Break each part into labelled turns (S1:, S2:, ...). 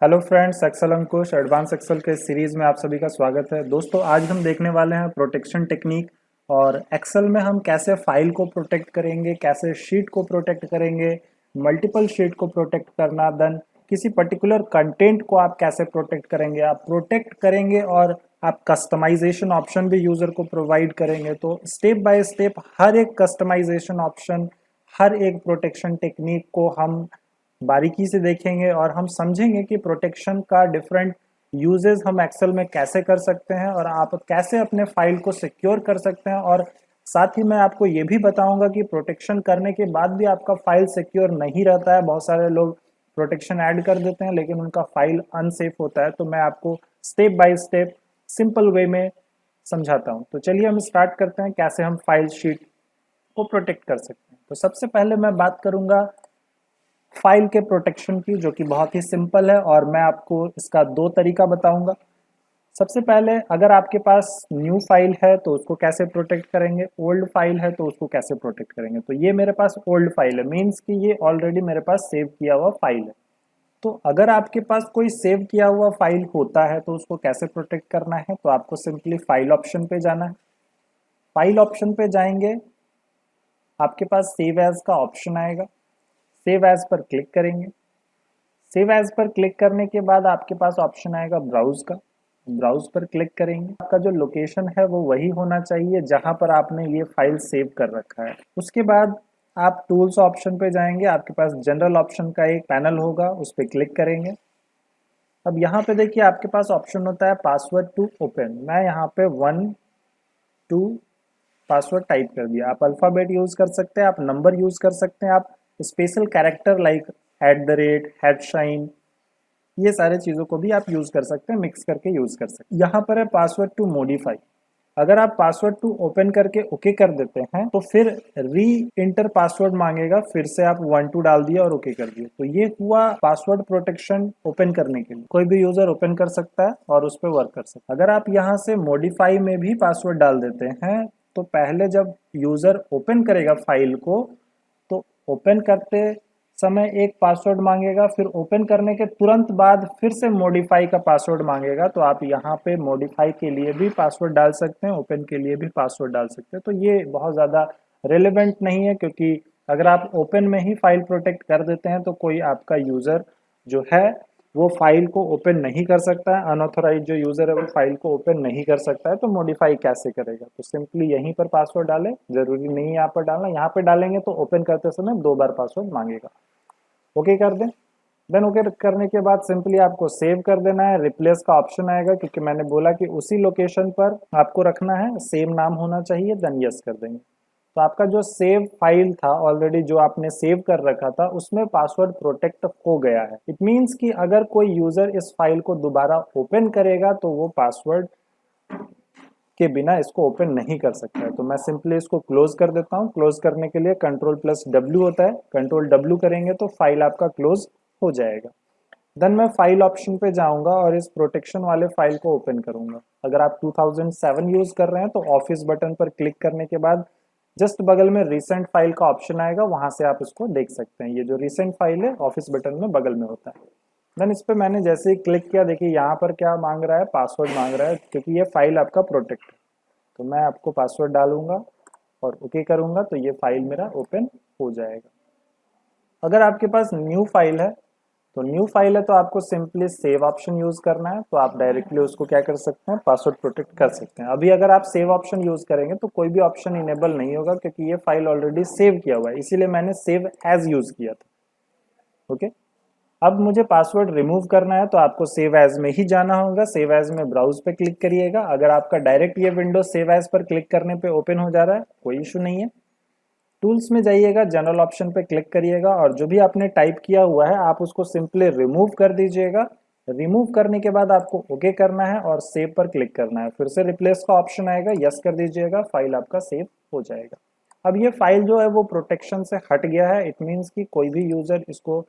S1: Hello friends, Excel अंकुश advance Excel के series में आप सभी का स्वागत है। दोस्तों, आज हम देखने वाले हैं प्रोटेक्शन टेक्निक और एक्सेल में हम कैसे फाइल को प्रोटेक्ट करेंगे, कैसे शीट को प्रोटेक्ट करेंगे, मल्टीपल शीट को प्रोटेक्ट करना, देन किसी पर्टिकुलर कंटेंट को आप कैसे प्रोटेक्ट करेंगे, आप प्रोटेक्ट करेंगे और आप कस्टमाइजेशन ऑप्शन भी यूजर को प्रोवाइड करेंगे। तो स्टेप बाय स्टेप हर एक कस्टमाइजेशन ऑप्शन, हर एक प्रोटेक्शन टेक्निक को हम बारीकी से देखेंगे और हम समझेंगे कि प्रोटेक्शन का डिफरेंट यूजेस हम एक्सेल में कैसे कर सकते हैं और आप कैसे अपने फाइल को सिक्योर कर सकते हैं। और साथ ही मैं आपको ये भी बताऊंगा कि प्रोटेक्शन करने के बाद भी आपका फाइल सिक्योर नहीं रहता है। बहुत सारे लोग प्रोटेक्शन ऐड कर देते हैं लेकिन उनका फाइल अनसेफ होता है। तो मैं आपको step by step simple way में समझाता हूँ। तो चलिए हम स्टार्ट करते हैं कैसे हम फाइल शीट को प्रोटेक्ट कर सकते हैं। तो सबसे पहले मैं बात करूंगा फाइल के प्रोटेक्शन की, जो कि बहुत ही सिंपल है और मैं आपको इसका दो तरीका बताऊंगा। सबसे पहले, अगर आपके पास न्यू फाइल है तो उसको कैसे प्रोटेक्ट करेंगे, ओल्ड फाइल है तो उसको कैसे प्रोटेक्ट करेंगे। तो ये मेरे पास ओल्ड फाइल है, मीन्स कि ये ऑलरेडी मेरे पास सेव किया हुआ फाइल है। तो अगर आपके पास कोई सेव किया हुआ फाइल होता है तो उसको कैसे प्रोटेक्ट करना है, तो आपको सिंपली फाइल ऑप्शन पे जाना है। फाइल ऑप्शन पे जाएंगे, आपके पास सेव एज का ऑप्शन आएगा। सेव एज पर क्लिक करेंगे। सेव एज पर क्लिक करने के बाद आपके पास ऑप्शन आएगा ब्राउज का। ब्राउज पर क्लिक करेंगे। आपका जो लोकेशन है वो वही होना चाहिए जहां पर आपने ये फाइल सेव कर रखा है। उसके बाद आप टूल्स ऑप्शन पे जाएंगे, आपके पास जनरल ऑप्शन का एक पैनल होगा, उस पर क्लिक करेंगे। अब यहाँ पे देखिए आपके पास ऑप्शन होता है पासवर्ड टू ओपन। मैं यहाँ पे 1 2 पासवर्ड टाइप कर दिया। आप अल्फाबेट यूज कर सकते हैं, आप नंबर यूज कर सकते हैं, आप special character like @ hat sign, ये सारे चीजों को भी आप यूज कर सकते हैं, मिक्स करके यूज कर सकते हैं। यहाँ पर है पासवर्ड टू मॉडिफाई। अगर आप पासवर्ड टू ओपन करके ओके कर देते हैं तो फिर री इंटर पासवर्ड मांगेगा, फिर से आप 1 2 डाल दिया और ओके कर दिया। तो ये हुआ पासवर्ड प्रोटेक्शन ओपन करने के लिए। कोई भी यूजर ओपन कर सकता है और उस पर वर्क कर सकता है। अगर आप यहाँ से मॉडिफाई में भी पासवर्ड डाल देते हैं तो पहले जब यूजर ओपन करेगा फाइल को तो ओपन करते समय एक पासवर्ड मांगेगा, फिर ओपन करने के तुरंत बाद फिर से मॉडिफाई का पासवर्ड मांगेगा। तो आप यहाँ पे मॉडिफाई के लिए भी पासवर्ड डाल सकते हैं, ओपन के लिए भी पासवर्ड डाल सकते हैं। तो ये बहुत ज़्यादा रेलेवेंट नहीं है, क्योंकि अगर आप ओपन में ही फाइल प्रोटेक्ट कर देते हैं तो कोई आपका यूज़र जो है वो फाइल को ओपन नहीं कर सकता है। अनऑथोराइज जो यूज़र है वो फाइल को ओपन नहीं कर सकता है, तो मॉडिफाई कैसे करेगा। तो सिंपली यहीं पर पासवर्ड डालें, जरूरी नहीं है यहाँ पर डालना। यहाँ पे डालेंगे तो ओपन करते समय 2 बार पासवर्ड मांगेगा। ओके कर दें। देन ओके करने के बाद सिंपली आपको सेव कर देना है। रिप्लेस का ऑप्शन आएगा, क्योंकि मैंने बोला कि उसी लोकेशन पर आपको रखना है, सेम नाम होना चाहिए। देन यस कर देंगे। तो आपका जो सेव फाइल था ऑलरेडी, जो आपने सेव कर रखा था, उसमें पासवर्ड प्रोटेक्ट हो गया है। इट मीन्स कि अगर कोई यूजर इस फाइल को दोबारा ओपन करेगा तो वो पासवर्ड के बिना इसको ओपन नहीं कर सकता है। तो मैं सिंपली इसको क्लोज कर देता हूँ। क्लोज करने के लिए Ctrl+W होता है, Ctrl+W करेंगे तो फाइल आपका क्लोज हो जाएगा। देन मैं फाइल ऑप्शन पे जाऊंगा और इस प्रोटेक्शन वाले फाइल को ओपन करूंगा। अगर आप 2007 यूज कर रहे हैं तो ऑफिस बटन पर क्लिक करने के बाद जस्ट बगल में रिसेंट फाइल का ऑप्शन आएगा, वहां से आप इसको देख सकते हैं। ये जो रिसेंट फाइल है ऑफिस बटन में बगल में होता है। देन इस पे मैंने जैसे ही क्लिक किया, देखिए यहाँ पर क्या मांग रहा है, पासवर्ड मांग रहा है, क्योंकि ये फाइल आपका प्रोटेक्ट है। तो मैं आपको पासवर्ड डालूंगा और ओके करूंगा तो ये फाइल मेरा ओपन हो जाएगा। अगर आपके पास न्यू फाइल है तो न्यू फाइल है तो आपको सिंपली सेव ऑप्शन यूज करना है। तो आप डायरेक्टली उसको क्या कर सकते हैं, पासवर्ड प्रोटेक्ट कर सकते हैं। अभी अगर आप सेव ऑप्शन यूज करेंगे तो कोई भी ऑप्शन इनेबल नहीं होगा, क्योंकि ये फाइल ऑलरेडी सेव किया हुआ है, इसीलिए मैंने सेव एज यूज किया था। ओके। अब मुझे पासवर्ड रिमूव करना है तो आपको सेव एज में ही जाना होगा। सेव एज में ब्राउज पे क्लिक करिएगा। अगर आपका डायरेक्ट ये विंडो सेव एज पर क्लिक करने पे ओपन हो जा रहा है, कोई इशू नहीं है। टूल्स में जाइएगा, जनरल ऑप्शन पे क्लिक करिएगा और जो भी आपने टाइप किया हुआ है आप उसको सिंपली रिमूव कर दीजिएगा। रिमूव करने के बाद आपको ओके करना है और सेव पर क्लिक करना है। फिर से रिप्लेस का ऑप्शन आएगा, यस कर दीजिएगा, फाइल आपका सेव हो जाएगा। अब ये फाइल जो है वो प्रोटेक्शन से हट गया है। इट मीन्स कि कोई भी यूजर इसको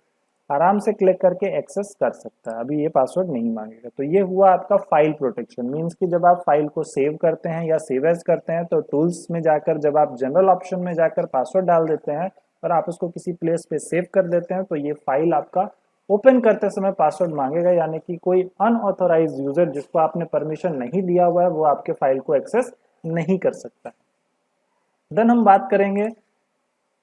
S1: आराम से क्लिक करके एक्सेस कर सकता है। अभी ये पासवर्ड नहीं मांगेगा। तो ये हुआ आपका फाइल प्रोटेक्शन। मीन्स कि जब आप फाइल को सेव करते हैं या सेव एज करते हैं तो टूल्स में जाकर जब आप जनरल ऑप्शन में जाकर पासवर्ड डाल देते हैं और आप उसको किसी प्लेस पे सेव कर देते हैं तो ये फाइल आपका ओपन करते समय पासवर्ड मांगेगा, यानी कि कोई अनऑथोराइज यूजर जिसको आपने परमिशन नहीं दिया हुआ है वो आपके फाइल को एक्सेस नहीं कर सकता है। देन हम बात करेंगे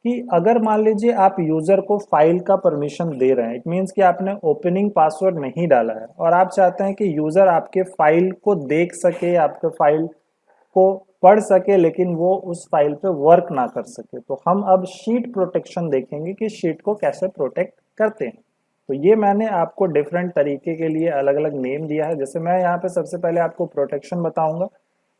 S1: कि अगर मान लीजिए आप यूजर को फाइल का परमिशन दे रहे हैं, इट मीन्स कि आपने ओपनिंग पासवर्ड नहीं डाला है और आप चाहते हैं कि यूजर आपके फाइल को देख सके, आपके फाइल को पढ़ सके, लेकिन वो उस फाइल पे वर्क ना कर सके, तो हम अब शीट प्रोटेक्शन देखेंगे कि शीट को कैसे प्रोटेक्ट करते हैं। तो ये मैंने आपको डिफरेंट तरीके के लिए अलग अलग नेम दिया है। जैसे मैं यहाँ पे सबसे पहले आपको प्रोटेक्शन बताऊंगा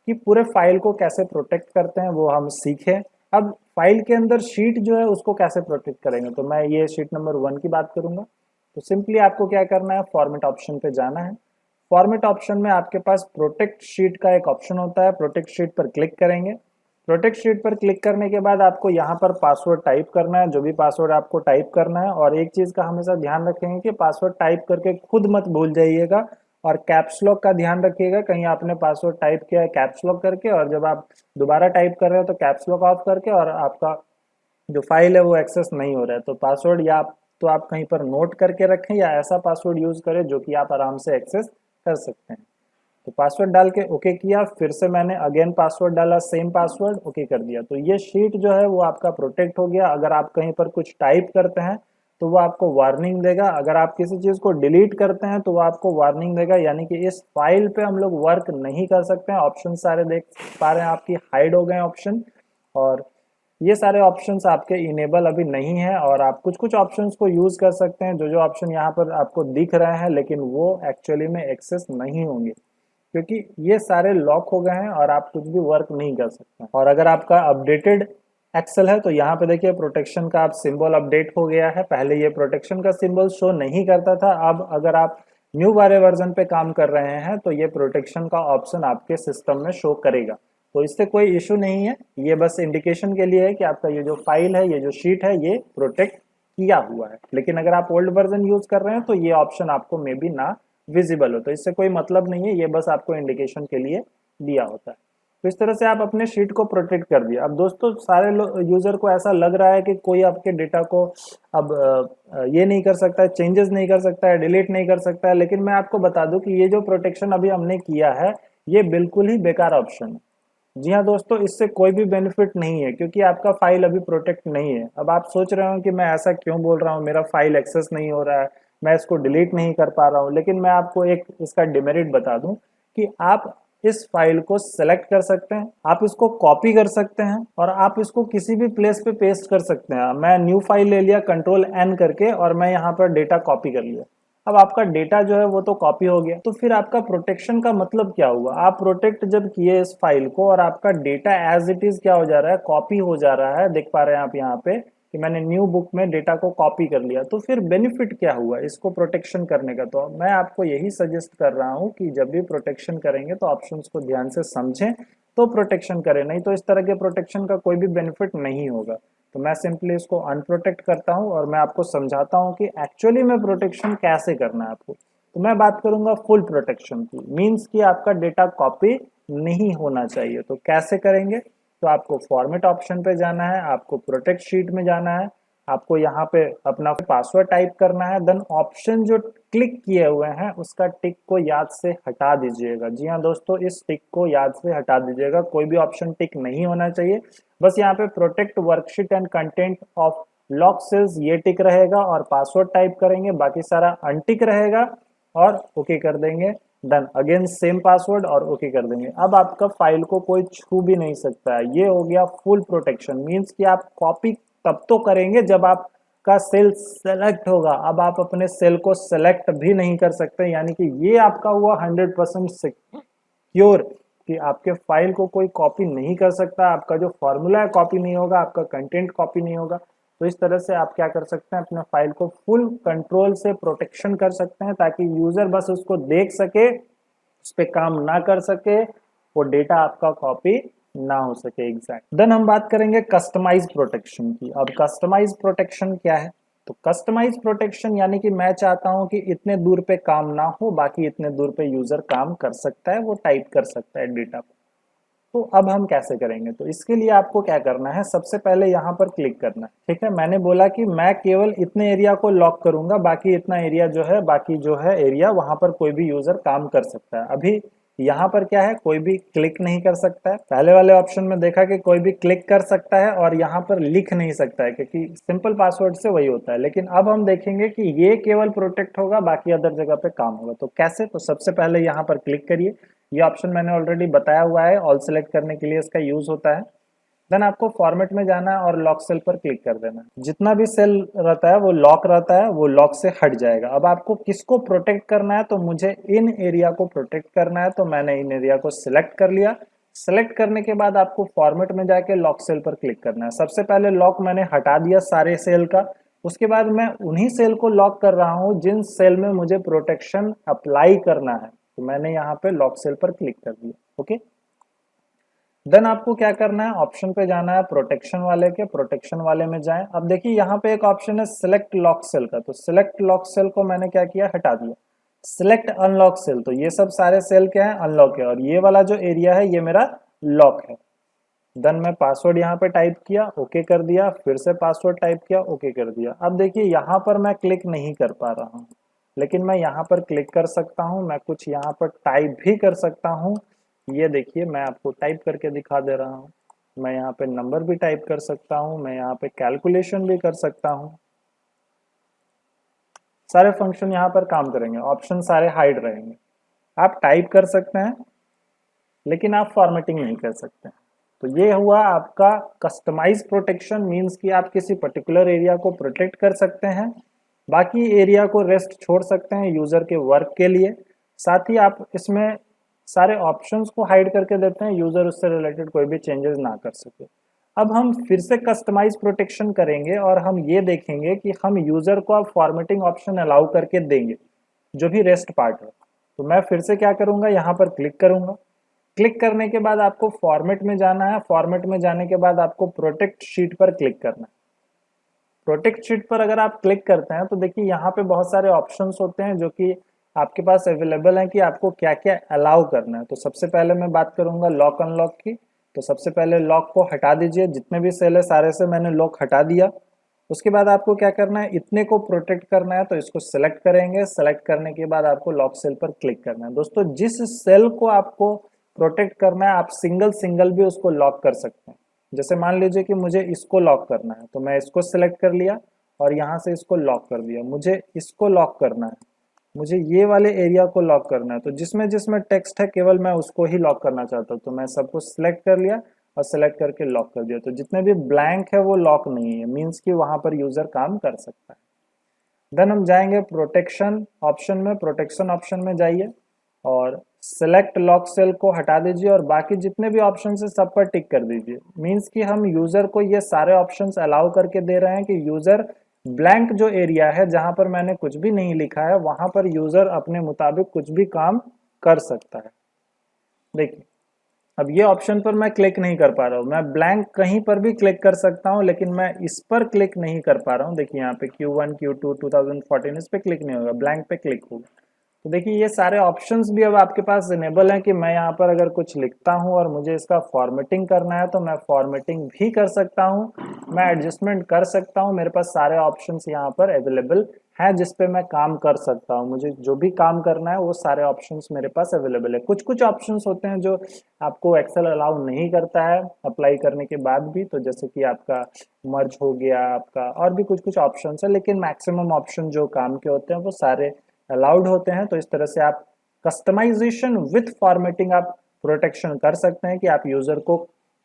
S1: कि पूरे फाइल को कैसे प्रोटेक्ट करते हैं, वो हम सीखें। अब फाइल के अंदर शीट जो है उसको कैसे प्रोटेक्ट करेंगे, तो मैं ये शीट नंबर 1 की बात करूंगा। तो सिंपली आपको क्या करना है, फॉर्मेट ऑप्शन पे जाना है। फॉर्मेट ऑप्शन में आपके पास प्रोटेक्ट शीट का एक ऑप्शन होता है, प्रोटेक्ट शीट पर क्लिक करेंगे। प्रोटेक्ट शीट पर क्लिक करने के बाद आपको यहाँ पर पासवर्ड टाइप करना है, जो भी पासवर्ड आपको टाइप करना है। और एक चीज का हमेशा ध्यान रखेंगे कि पासवर्ड टाइप करके खुद मत भूल जाइएगा, और कैप्स लॉक का ध्यान रखिएगा, कहीं आपने पासवर्ड टाइप किया है कैप्स लॉक करके और जब आप दोबारा टाइप कर रहे हो तो कैप्स लॉक ऑफ करके और आपका जो फाइल है वो एक्सेस नहीं हो रहा है। तो पासवर्ड या तो आप कहीं पर नोट करके रखें या ऐसा पासवर्ड यूज करें जो कि आप आराम से एक्सेस कर सकते हैं। तो पासवर्ड डाल के ओके किया, फिर से मैंने अगेन पासवर्ड डाला, सेम पासवर्ड, ओके कर दिया। तो ये शीट जो है वो आपका प्रोटेक्ट हो गया। अगर आप कहीं पर कुछ टाइप करते हैं तो वो आपको वार्निंग देगा, अगर आप किसी चीज को डिलीट करते हैं तो वो आपको वार्निंग देगा, यानी कि इस फाइल पे हम लोग वर्क नहीं कर सकते हैं। ऑप्शन सारे देख पा रहे हैं आपकी हाइड हो गए ऑप्शन, और ये सारे ऑप्शंस आपके इनेबल अभी नहीं है, और आप कुछ कुछ ऑप्शंस को यूज कर सकते हैं जो जो ऑप्शन यहाँ पर आपको दिख रहे हैं, लेकिन वो एक्चुअली में एक्सेस नहीं होंगे क्योंकि ये सारे लॉक हो गए हैं और आप कुछ भी वर्क नहीं कर सकते। और अगर आपका अपडेटेड एक्सेल है तो यहाँ पे देखिए प्रोटेक्शन का आप सिंबल अपडेट हो गया है। पहले ये प्रोटेक्शन का सिंबल शो नहीं करता था, अब अगर आप न्यू वाले वर्जन पे काम कर रहे हैं तो ये प्रोटेक्शन का ऑप्शन आपके सिस्टम में शो करेगा। तो इससे कोई इशू नहीं है, ये बस इंडिकेशन के लिए है कि आपका ये जो फाइल है, ये जो शीट है, ये प्रोटेक्ट किया हुआ है। लेकिन अगर आप ओल्ड वर्जन यूज कर रहे हैं तो ये ऑप्शन आपको मे बी ना विजिबल हो, तो इससे कोई मतलब नहीं है, ये बस आपको इंडिकेशन के लिए दिया होता है। तो इस तरह से आप अपने शीट को प्रोटेक्ट कर दिया। अब दोस्तों सारे यूजर को ऐसा लग रहा है कि कोई आपके डेटा को अब ये नहीं कर सकता है, चेंजेस नहीं कर सकता है, डिलीट नहीं कर सकता है, लेकिन मैं आपको बता दूं कि ये जो प्रोटेक्शन अभी हमने किया है ये बिल्कुल ही बेकार ऑप्शन है। जी हाँ दोस्तों, इससे कोई भी बेनिफिट नहीं है क्योंकि आपका फाइल अभी प्रोटेक्ट नहीं है। अब आप सोच रहे हो कि मैं ऐसा क्यों बोल रहा हूँ, मेरा फाइल एक्सेस नहीं हो रहा है, मैं इसको डिलीट नहीं कर पा रहा हूँ, लेकिन मैं आपको एक इसका डिमेरिट बता दूं कि आप इस फाइल को सेलेक्ट कर सकते हैं, आप इसको कॉपी कर सकते हैं और आप इसको किसी भी प्लेस पे पेस्ट कर सकते हैं। मैं न्यू फाइल ले लिया कंट्रोल एन करके और मैं यहाँ पर डेटा कॉपी कर लिया। अब आपका डेटा जो है वो तो कॉपी हो गया, तो फिर आपका प्रोटेक्शन का मतलब क्या हुआ? आप प्रोटेक्ट जब किए इस फाइल को और आपका डेटा एज इट इज क्या हो जा रहा है, कॉपी हो जा रहा है। देख पा रहे हैं आप यहाँ पे कि मैंने न्यू बुक में डेटा को कॉपी कर लिया, तो फिर बेनिफिट क्या हुआ इसको प्रोटेक्शन करने का? तो मैं आपको यही सजेस्ट कर रहा हूँ कि जब भी प्रोटेक्शन करेंगे तो ऑप्शंस को ध्यान से समझें तो प्रोटेक्शन करें, नहीं तो इस तरह के प्रोटेक्शन का कोई भी बेनिफिट नहीं होगा। तो मैं सिंपली इसको अनप्रोटेक्ट करता हूँ और मैं आपको समझाता हूँ कि एक्चुअली में प्रोटेक्शन कैसे करना है आपको। तो मैं बात करूंगा फुल प्रोटेक्शन की, मीन्स कि आपका डेटा कॉपी नहीं होना चाहिए। तो कैसे करेंगे? तो आपको फॉर्मेट ऑप्शन पे जाना है, आपको प्रोटेक्ट शीट में जाना है, आपको यहाँ पे अपना पासवर्ड टाइप करना है, देन ऑप्शन जो क्लिक किए हुए हैं उसका टिक को याद से हटा दीजिएगा। जी हाँ दोस्तों, इस टिक को याद से हटा दीजिएगा, कोई भी ऑप्शन टिक नहीं होना चाहिए। बस यहाँ पे protect worksheet and content of lock cells ये टिक रहेगा और पासवर्ड टाइप करेंगे, बाकी सारा अनटिक रहेगा और ओके कर देंगे। डन, अगेन सेम पासवर्ड और ओके कर देंगे। अब आपका फाइल को कोई छू भी नहीं सकता है। ये हो गया फुल प्रोटेक्शन, मीन्स कि आप कॉपी तब तो करेंगे जब आपका सेल सेलेक्ट होगा। अब आप अपने सेल को सेलेक्ट भी नहीं कर सकते, यानी कि ये आपका हुआ 100% सिक्योर कि आपके फाइल को कोई कॉपी नहीं कर सकता, आपका जो फॉर्मूला है कॉपी नहीं होगा, आपका कंटेंट कॉपी नहीं होगा। तो इस तरह से आप क्या कर सकते हैं, अपने फाइल को फुल कंट्रोल से प्रोटेक्शन कर सकते हैं ताकि यूजर बस उसको देख सके, उस पर काम ना कर सके, वो डेटा आपका कॉपी ना हो सके। एग्जैक्ट। देन हम बात करेंगे कस्टमाइज प्रोटेक्शन की। अब कस्टमाइज प्रोटेक्शन क्या है? तो कस्टमाइज प्रोटेक्शन यानी कि मैं चाहता हूं कि इतने दूर पे काम ना हो, बाकी इतने दूर पे यूजर काम कर सकता है, वो टाइप कर सकता है डेटा को। तो अब हम कैसे करेंगे, तो इसके लिए आपको क्या करना है, सबसे पहले यहाँ पर क्लिक करना है। ठीक है, मैंने बोला कि मैं केवल इतने एरिया को लॉक करूंगा, बाकी इतना एरिया जो है, बाकी जो है एरिया वहां पर कोई भी यूजर काम कर सकता है। अभी यहाँ पर क्या है, कोई भी क्लिक नहीं कर सकता है। पहले वाले ऑप्शन में देखा कि कोई भी क्लिक कर सकता है और यहाँ पर लिख नहीं सकता है, क्योंकि सिंपल पासवर्ड से वही होता है। लेकिन अब हम देखेंगे कि ये केवल प्रोटेक्ट होगा, बाकी अदर जगह पे काम होगा। तो कैसे, तो सबसे पहले यहाँ पर क्लिक करिए। ये ऑप्शन मैंने ऑलरेडी बताया हुआ है, ऑल सेलेक्ट करने के लिए इसका यूज होता है। देन आपको फॉर्मेट में जाना है और लॉक सेल पर क्लिक कर देना है। जितना भी सेल रहता है वो लॉक रहता है, वो लॉक से हट जाएगा। अब आपको किसको प्रोटेक्ट करना है, तो मुझे इन एरिया को प्रोटेक्ट करना है, तो मैंने इन एरिया को सिलेक्ट कर लिया। सिलेक्ट करने के बाद आपको फॉर्मेट में जाके लॉक सेल पर क्लिक करना है। सबसे पहले लॉक मैंने हटा दिया सारे सेल का, उसके बाद मैं उन्हीं सेल को लॉक कर रहा हूं जिन सेल में मुझे प्रोटेक्शन अप्लाई करना है। तो मैंने यहाँ पे लॉक सेल पर क्लिक कर दिया। ओके, देन आपको क्या करना है, ऑप्शन पे जाना है प्रोटेक्शन वाले के, प्रोटेक्शन वाले में जाएं। अब देखिए यहाँ पे एक ऑप्शन है सिलेक्ट लॉक सेल का, तो सिलेक्ट लॉक सेल को मैंने क्या किया, हटा दिया। सिलेक्ट अनलॉक सेल, तो ये सब सारे सेल क्या है, अनलॉक है, और ये वाला जो एरिया है ये मेरा लॉक है। देन मैं पासवर्ड यहाँ पे टाइप किया, ओके कर दिया, फिर से पासवर्ड टाइप किया, ओके कर दिया। अब देखिए यहाँ पर मैं क्लिक नहीं कर पा रहा हूँ, लेकिन मैं यहाँ पर क्लिक कर सकता हूँ, मैं कुछ यहाँ पर टाइप भी कर सकता हूँ। ये देखिए मैं आपको टाइप करके दिखा दे रहा हूँ। मैं यहाँ पे नंबर भी टाइप कर सकता हूँ, मैं यहाँ पे कैलकुलेशन भी कर सकता हूँ। सारे फंक्शन यहाँ पर काम करेंगे, ऑप्शन सारे हाइड रहेंगे। आप टाइप कर सकते हैं लेकिन आप फॉर्मेटिंग नहीं कर सकते हैं। तो ये हुआ आपका कस्टमाइज प्रोटेक्शन, मींस कि आप किसी पर्टिकुलर एरिया को प्रोटेक्ट कर सकते हैं, बाकी एरिया को रेस्ट छोड़ सकते हैं यूजर के वर्क के लिए। साथ ही आप इसमें सारे ऑप्शंस को हाइड करके देते हैं, यूजर उससे रिलेटेड कोई भी चेंजेस ना कर सके। अब हम फिर से कस्टमाइज प्रोटेक्शन करेंगे और हम ये देखेंगे कि हम यूजर को अब फॉर्मेटिंग ऑप्शन अलाउ करके देंगे, जो भी रेस्ट पार्ट है। तो मैं फिर से क्या करूंगा, यहाँ पर क्लिक करूंगा। क्लिक करने के बाद आपको फॉर्मेट में जाना है, फॉर्मेट में जाने के बाद आपको प्रोटेक्ट शीट पर क्लिक करना है। प्रोटेक्ट शीट पर अगर आप क्लिक करते हैं तो देखिए यहाँ पे बहुत सारे ऑप्शंस होते हैं जो कि आपके पास अवेलेबल हैं कि आपको क्या क्या अलाउ करना है। तो सबसे पहले मैं बात करूंगा लॉक अनलॉक की। तो सबसे पहले लॉक को हटा दीजिए, जितने भी सेल है सारे से मैंने लॉक हटा दिया। उसके बाद आपको क्या करना है, इतने को प्रोटेक्ट करना है, तो इसको सिलेक्ट करेंगे। सिलेक्ट करने के बाद आपको लॉक सेल पर क्लिक करना है। दोस्तों जिस सेल को आपको प्रोटेक्ट करना है आप सिंगल सिंगल भी उसको लॉक कर सकते हैं। जैसे मान लीजिए कि मुझे इसको लॉक करना है, तो मैं इसको सिलेक्ट कर लिया और यहाँ से इसको लॉक कर दिया। मुझे इसको लॉक करना है, मुझे ये वाले एरिया को लॉक करना है, तो जिसमें जिसमें टेक्स्ट है केवल मैं उसको ही लॉक करना चाहता हूँ। तो मैं सबको सिलेक्ट कर लिया और सिलेक्ट करके लॉक कर दिया। तो जितने भी ब्लैंक है वो लॉक नहीं है, मीन्स कि वहां पर यूजर काम कर सकता है। देन हम जाएंगे प्रोटेक्शन ऑप्शन में, प्रोटेक्शन ऑप्शन में जाइए और सिलेक्ट लॉक सेल को हटा दीजिए और बाकी जितने भी ऑप्शन है सब पर टिक कर दीजिए। मीन्स कि हम यूजर को ये सारे ऑप्शंस अलाउ करके दे रहे हैं कि यूजर ब्लैंक जो एरिया है जहां पर मैंने कुछ भी नहीं लिखा है वहां पर यूजर अपने मुताबिक कुछ भी काम कर सकता है। देखिए अब ये ऑप्शन पर मैं क्लिक नहीं कर पा रहा हूँ, मैं ब्लैंक कहीं पर भी क्लिक कर सकता हूँ लेकिन मैं इस पर क्लिक नहीं कर पा रहा हूँ। देखिए यहाँ पे Q1 Q2 2014 इस पे क्लिक नहीं होगा, ब्लैंक पे क्लिक होगा। तो देखिए ये सारे ऑप्शंस भी अब आपके पास इनेबल हैं कि मैं यहाँ पर अगर कुछ लिखता हूँ और मुझे इसका फॉर्मेटिंग करना है तो मैं फॉर्मेटिंग भी कर सकता हूँ, मैं एडजस्टमेंट कर सकता हूँ। मेरे पास सारे ऑप्शंस यहाँ पर अवेलेबल हैं जिस पे मैं काम कर सकता हूँ। मुझे जो भी काम करना है वो सारे ऑप्शंस मेरे पास अवेलेबल है। कुछ कुछ ऑप्शंस होते हैं जो आपको एक्सेल अलाउ नहीं करता है अप्लाई करने के बाद भी, तो जैसे कि आपका मर्ज हो गया, आपका और भी कुछ कुछ ऑप्शंस है, लेकिन मैक्सिमम ऑप्शन जो काम के होते हैं वो सारे अलाउड होते हैं। तो इस तरह से आप कस्टमाइजेशन विथ फॉर्मेटिंग आप प्रोटेक्शन कर सकते हैं कि आप यूजर को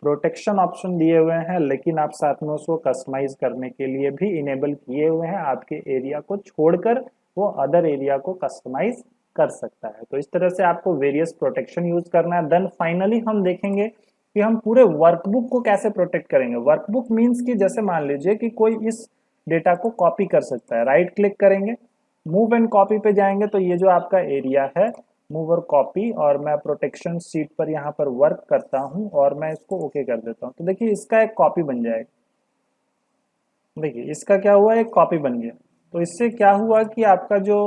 S1: प्रोटेक्शन ऑप्शन दिए हुए हैं लेकिन आप साथ में उसको कस्टमाइज करने के लिए भी इनेबल किए हुए हैं। आपके एरिया को छोड़कर वो अदर एरिया को कस्टमाइज कर सकता है। तो इस तरह से आपको वेरियस प्रोटेक्शन यूज करना है। देन फाइनली हम देखेंगे कि हम पूरे वर्कबुक को कैसे प्रोटेक्ट करेंगे। वर्कबुक मीन्स कि जैसे मान लीजिए कि कोई इस डेटा को कॉपी कर सकता है, राइट क्लिक करेंगे, मूव एंड कॉपी पे जाएंगे तो ये जो आपका एरिया है मूव और कॉपी, और मैं प्रोटेक्शन शीट पर यहाँ पर वर्क करता हूँ और मैं इसको ओके कर देता हूँ। तो देखिए इसका एक कॉपी बन जाएगा। देखिए इसका क्या हुआ, एक कॉपी बन गया। तो इससे क्या हुआ कि आपका जो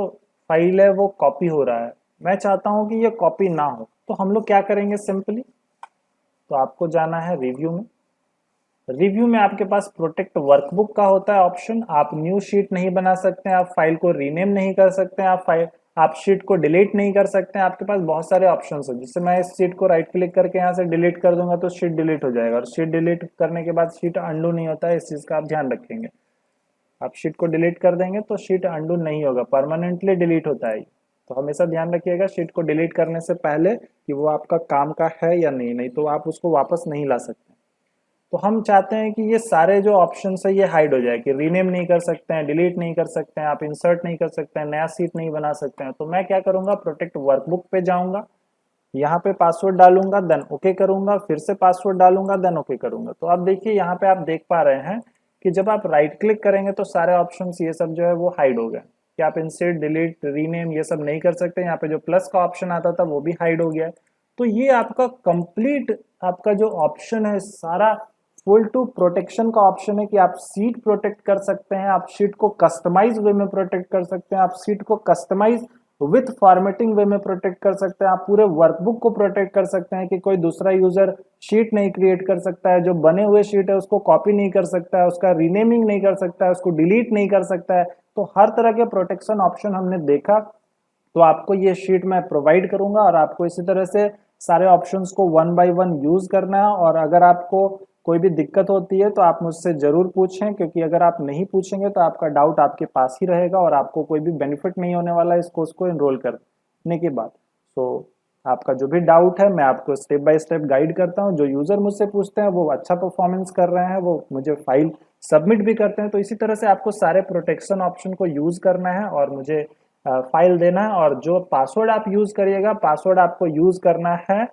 S1: फाइल है वो कॉपी हो रहा है। मैं चाहता हूँ कि ये कॉपी ना हो, तो हम लोग क्या करेंगे, सिंपली तो आपको जाना है रिव्यू में। रिव्यू में आपके पास प्रोटेक्ट वर्कबुक का होता है ऑप्शन। आप न्यू शीट नहीं बना सकते हैं, आप फाइल को रीनेम नहीं कर सकते हैं, आप शीट को डिलीट नहीं कर सकते हैं। आपके पास बहुत सारे ऑप्शंस हैं, जिससे मैं इस शीट को राइट क्लिक करके यहाँ से डिलीट कर दूंगा तो शीट डिलीट हो जाएगा, और शीट डिलीट करने के बाद शीट अंडू नहीं होता है, इस चीज का आप ध्यान रखेंगे। आप शीट को डिलीट कर देंगे तो शीट अंडू नहीं होगा, परमानेंटली डिलीट होता है। तो हमेशा ध्यान रखिएगा शीट को डिलीट करने से पहले कि वो आपका काम का है या नहीं, नहीं तो आप उसको वापस नहीं ला सकते। तो हम चाहते हैं कि ये सारे जो ऑप्शन है ये हाइड हो जाए, कि रीनेम नहीं कर सकते हैं, डिलीट नहीं कर सकते हैं, आप इंसर्ट नहीं कर सकते हैं, नया सीट नहीं बना सकते हैं। तो मैं क्या करूंगा, प्रोटेक्ट वर्कबुक पे जाऊंगा, यहाँ पे पासवर्ड डालूंगा, देन ओके करूंगा, फिर से पासवर्ड डालूंगा, देन ओके करूंगा। तो अब देखिए यहाँ पे आप देख पा रहे हैं कि जब आप राइट क्लिक करेंगे तो सारे ऑप्शन ये सब जो है वो हाइड हो गए, कि आप इंसर्ट, डिलीट, रीनेम ये सब नहीं कर सकते। यहाँ पे जो प्लस का ऑप्शन आता था वो भी हाइड हो गया। तो ये आपका कंप्लीट, आपका जो ऑप्शन है सारा फुल टू प्रोटेक्शन का ऑप्शन है, कि आप सीट प्रोटेक्ट कर सकते हैं, आप सीट को कस्टमाइज वे में प्रोटेक्ट कर सकते हैं, आप सीट को कस्टमाइज विथ फॉर्मेटिंग वे में प्रोटेक्ट कर सकते हैं, आप पूरे वर्कबुक को प्रोटेक्ट कर सकते हैं कि कोई दूसरा यूजर शीट नहीं क्रिएट कर सकता है, जो बने हुए शीट है उसको कॉपी नहीं कर सकता है, उसका रीनेमिंग नहीं कर सकता है, उसको डिलीट नहीं कर सकता है। तो हर तरह के प्रोटेक्शन ऑप्शन हमने देखा, तो आपको ये शीट मैं प्रोवाइड करूंगा और आपको इसी तरह से सारे ऑप्शंस को वन बाय वन यूज करना है। और अगर आपको कोई भी दिक्कत होती है तो आप मुझसे जरूर पूछें, क्योंकि अगर आप नहीं पूछेंगे तो आपका डाउट आपके पास ही रहेगा और आपको कोई भी बेनिफिट नहीं होने वाला है इस कोर्स को एनरोल करने के बाद। तो आपका जो भी डाउट है मैं आपको स्टेप बाय स्टेप गाइड करता हूँ। जो यूजर मुझसे पूछते हैं वो अच्छा परफॉर्मेंस कर रहे हैं, वो मुझे फाइल सबमिट भी करते हैं। तो इसी तरह से आपको सारे प्रोटेक्शन ऑप्शन को यूज करना है और मुझे फाइल देना है। और जो पासवर्ड आप यूज करिएगा, पासवर्ड आपको यूज करना है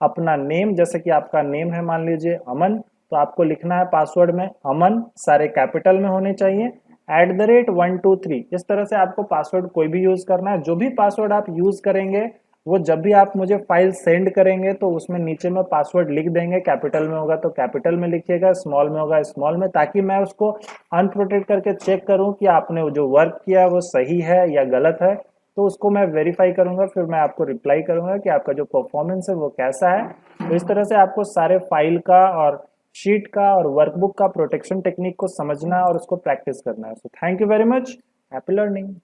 S1: अपना नेम, जैसे कि आपका नेम है मान लीजिए अमन, तो आपको लिखना है पासवर्ड में अमन, सारे कैपिटल में होने चाहिए, @123। इस तरह से आपको पासवर्ड कोई भी यूज करना है। जो भी पासवर्ड आप यूज करेंगे वो जब भी आप मुझे फाइल सेंड करेंगे तो उसमें नीचे में पासवर्ड लिख देंगे, कैपिटल में होगा तो कैपिटल में लिखिएगा, स्मॉल में होगा स्मॉल में, ताकि मैं उसको अनप्रोटेक्ट करके चेक करूं कि आपने जो वर्क किया वो सही है या गलत है। तो उसको मैं वेरीफाई करूंगा, फिर मैं आपको रिप्लाई करूंगा कि आपका जो परफॉर्मेंस है वो कैसा है। तो इस तरह से आपको सारे फाइल का और शीट का और वर्कबुक का प्रोटेक्शन टेक्निक को समझना है और उसको प्रैक्टिस करना है। So thank you very much, happy learning.